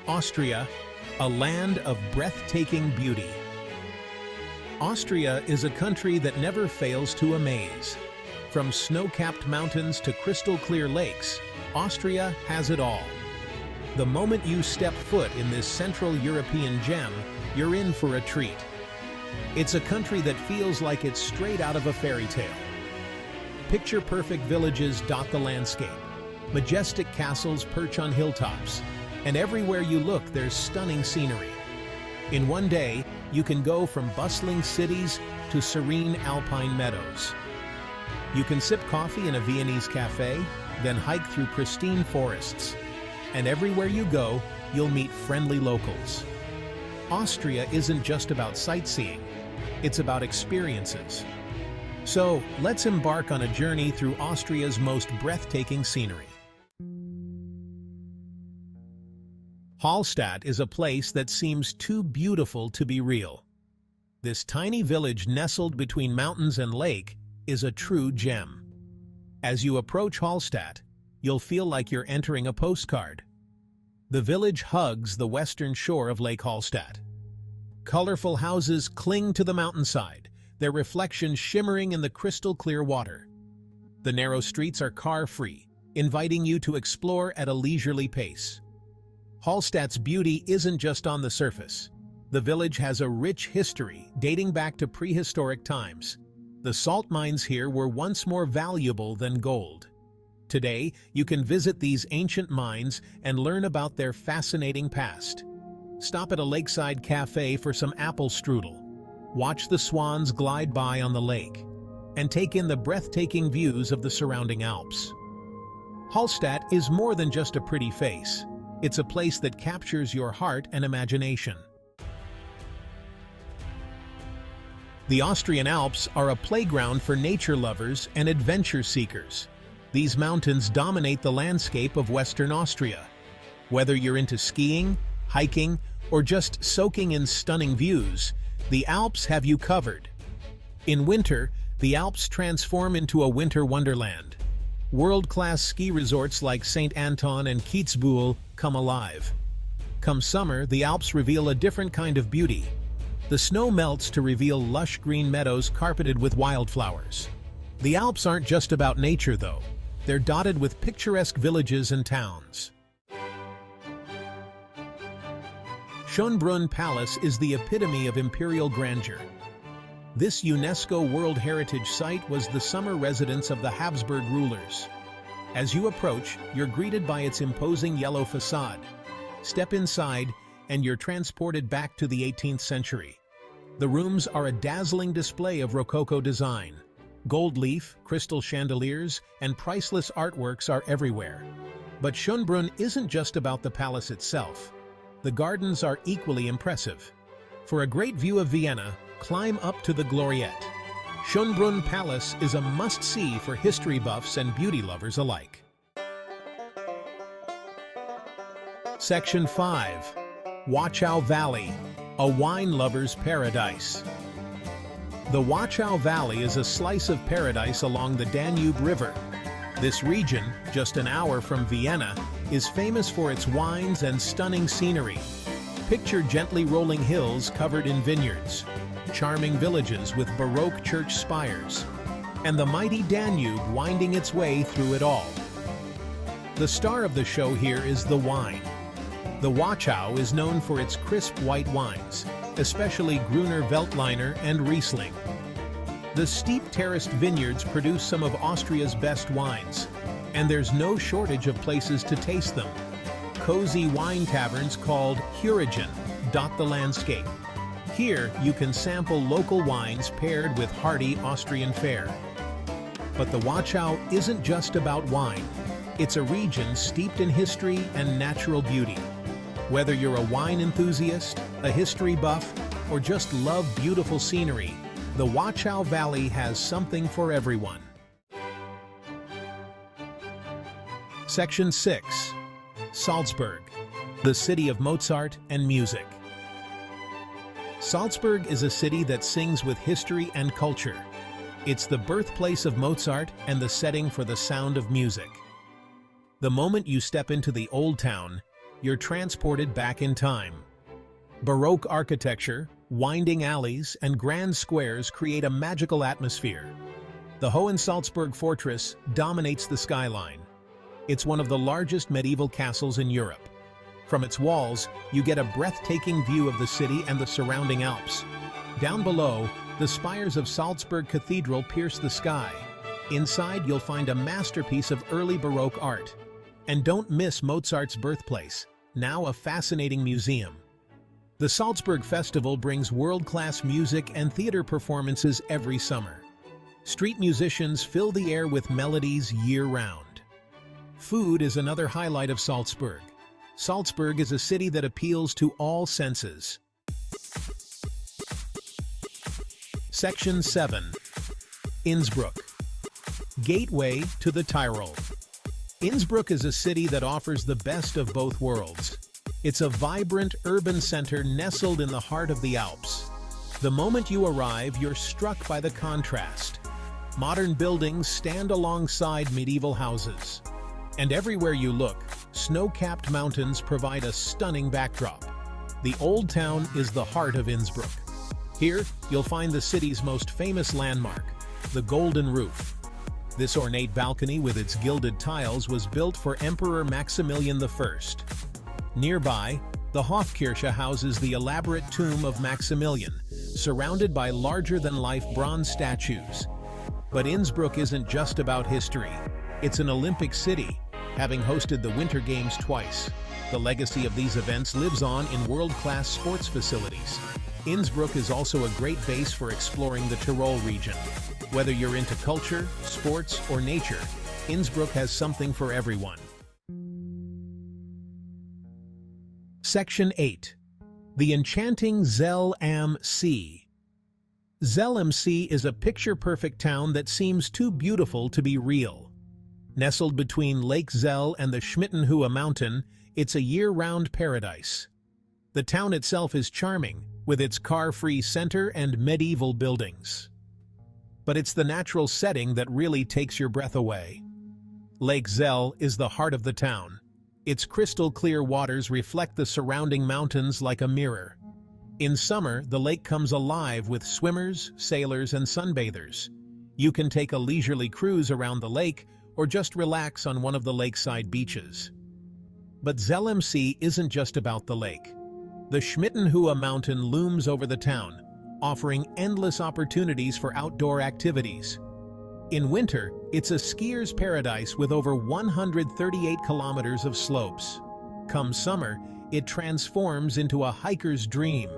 Austria, a land of breathtaking beauty. Austria is a country that never fails to amaze. From snow-capped mountains to crystal-clear lakes, Austria has it all. The moment you step foot in this Central European gem, you're in for a treat. It's a country that feels like it's straight out of a fairy tale. Picture-perfect villages dot the landscape. Majestic castles perch on hilltops. And everywhere you look, there's stunning scenery. In one day, you can go from bustling cities to serene alpine meadows. You can sip coffee in a Viennese cafe, then hike through pristine forests. And everywhere you go, you'll meet friendly locals. Austria isn't just about sightseeing, it's about experiences. So, let's embark on a journey through Austria's most breathtaking scenery. Hallstatt is a place that seems too beautiful to be real. This tiny village nestled between mountains and lake is a true gem. As you approach Hallstatt, you'll feel like you're entering a postcard. The village hugs the western shore of Lake Hallstatt. Colorful houses cling to the mountainside, their reflections shimmering in the crystal-clear water. The narrow streets are car-free, inviting you to explore at a leisurely pace. Hallstatt's beauty isn't just on the surface. The village has a rich history dating back to prehistoric times. The salt mines here were once more valuable than gold. Today, you can visit these ancient mines and learn about their fascinating past. Stop at a lakeside cafe for some apple strudel. Watch the swans glide by on the lake, and take in the breathtaking views of the surrounding Alps. Hallstatt is more than just a pretty face. It's a place that captures your heart and imagination. The Austrian Alps are a playground for nature lovers and adventure seekers. These mountains dominate the landscape of Western Austria. Whether you're into skiing, hiking, or just soaking in stunning views, the Alps have you covered. In winter, the Alps transform into a winter wonderland. World-class ski resorts like St. Anton and Kitzbühel come alive. Come summer, the Alps reveal a different kind of beauty. The snow melts to reveal lush green meadows carpeted with wildflowers. The Alps aren't just about nature, though. They're dotted with picturesque villages and towns. Schönbrunn Palace is the epitome of imperial grandeur. This UNESCO World Heritage Site was the summer residence of the Habsburg rulers. As you approach, you're greeted by its imposing yellow facade. Step inside, and you're transported back to the 18th century. The rooms are a dazzling display of Rococo design. Gold leaf, crystal chandeliers, and priceless artworks are everywhere. But Schönbrunn isn't just about the palace itself. The gardens are equally impressive. For a great view of Vienna, climb up to the Gloriette. Schönbrunn Palace is a must-see for history buffs and beauty lovers alike. Section 5. Wachau Valley, a wine lover's paradise. The Wachau Valley is a slice of paradise along the Danube River. This region, just an hour from Vienna, is famous for its wines and stunning scenery. Picture gently rolling hills covered in vineyards, charming villages with Baroque church spires, and the mighty Danube winding its way through it all. The star of the show here is the wine. The Wachau is known for its crisp white wines, especially Gruner Veltliner and Riesling. The steep terraced vineyards produce some of Austria's best wines, and there's no shortage of places to taste them. Cozy wine taverns called Hurigen dot the landscape. Here, you can sample local wines paired with hearty Austrian fare. But the Wachau isn't just about wine. It's a region steeped in history and natural beauty. Whether you're a wine enthusiast, a history buff, or just love beautiful scenery, the Wachau Valley has something for everyone. Section 6. Salzburg, the city of Mozart and music. Salzburg is a city that sings with history and culture. It's the birthplace of Mozart and the setting for the sound of music. The moment you step into the Old Town, you're transported back in time. Baroque architecture, winding alleys, and grand squares create a magical atmosphere. The Hohensalzburg Fortress dominates the skyline. It's one of the largest medieval castles in Europe. From its walls, you get a breathtaking view of the city and the surrounding Alps. Down below, the spires of Salzburg Cathedral pierce the sky. Inside, you'll find a masterpiece of early Baroque art. And don't miss Mozart's birthplace, now a fascinating museum. The Salzburg Festival brings world-class music and theater performances every summer. Street musicians fill the air with melodies year-round. Food is another highlight of Salzburg. Salzburg is a city that appeals to all senses. Section 7. Innsbruck. Gateway to the Tyrol. Innsbruck is a city that offers the best of both worlds. It's a vibrant urban center nestled in the heart of the Alps. The moment you arrive, you're struck by the contrast. Modern buildings stand alongside medieval houses. And everywhere you look, snow-capped mountains provide a stunning backdrop. The Old Town is the heart of Innsbruck. Here, you'll find the city's most famous landmark, the Golden Roof. This ornate balcony with its gilded tiles was built for Emperor Maximilian I. Nearby, the Hofkirche houses the elaborate tomb of Maximilian, surrounded by larger-than-life bronze statues. But Innsbruck isn't just about history. It's an Olympic city, having hosted the Winter Games twice. The legacy of these events lives on in world-class sports facilities. Innsbruck is also a great base for exploring the Tyrol region. Whether you're into culture, sports, or nature, Innsbruck has something for everyone. Section 8. The Enchanting Zell am See. Zell am See is a picture-perfect town that seems too beautiful to be real. Nestled between Lake Zell and the Schmittenhöhe mountain, it's a year-round paradise. The town itself is charming, with its car-free center and medieval buildings. But it's the natural setting that really takes your breath away. Lake Zell is the heart of the town. Its crystal-clear waters reflect the surrounding mountains like a mirror. In summer, the lake comes alive with swimmers, sailors, and sunbathers. You can take a leisurely cruise around the lake or just relax on one of the lakeside beaches. But Zell am See isn't just about the lake. The Schmittenhöhe mountain looms over the town, offering endless opportunities for outdoor activities. In winter, it's a skier's paradise with over 138 kilometers of slopes. Come summer, it transforms into a hiker's dream.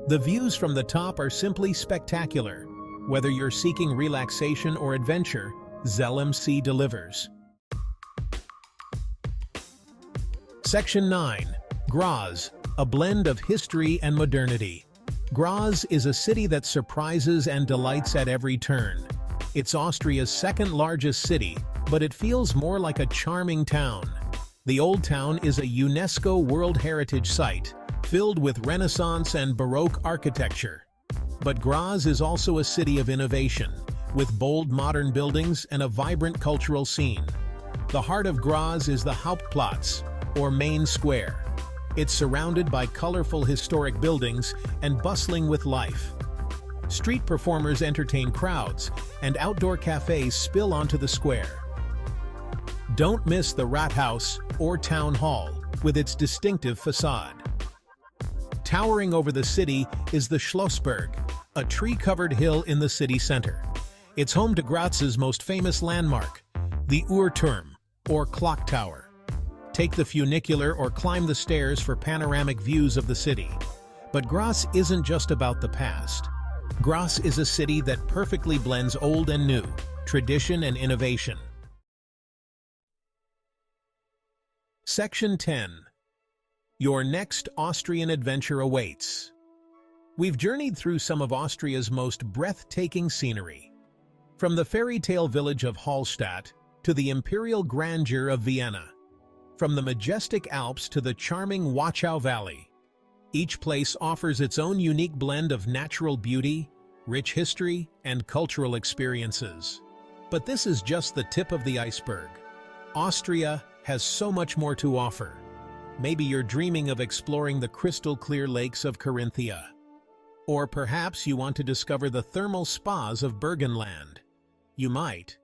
The views from the top are simply spectacular. Whether you're seeking relaxation or adventure, Zell am See delivers. Section 9. Graz, a blend of history and modernity. Graz is a city that surprises and delights at every turn. It's Austria's second-largest city, but it feels more like a charming town. The Old Town is a UNESCO World Heritage Site, filled with Renaissance and Baroque architecture. But Graz is also a city of innovation, with bold modern buildings and a vibrant cultural scene. The heart of Graz is the Hauptplatz, or Main Square. It's surrounded by colorful historic buildings and bustling with life. Street performers entertain crowds, and outdoor cafes spill onto the square. Don't miss the Rathaus, or Town Hall, with its distinctive facade. Towering over the city is the Schlossberg, a tree-covered hill in the city center. It's home to Graz's most famous landmark, the Uhrturm, or clock tower. Take the funicular or climb the stairs for panoramic views of the city. But Graz isn't just about the past. Graz is a city that perfectly blends old and new, tradition and innovation. Section 10. Your next Austrian adventure awaits. We've journeyed through some of Austria's most breathtaking scenery. From the fairy tale village of Hallstatt to the imperial grandeur of Vienna. From the majestic Alps to the charming Wachau Valley. Each place offers its own unique blend of natural beauty, rich history, and cultural experiences. But this is just the tip of the iceberg. Austria has so much more to offer. Maybe you're dreaming of exploring the crystal-clear lakes of Carinthia. Or perhaps you want to discover the thermal spas of Burgenland. You might,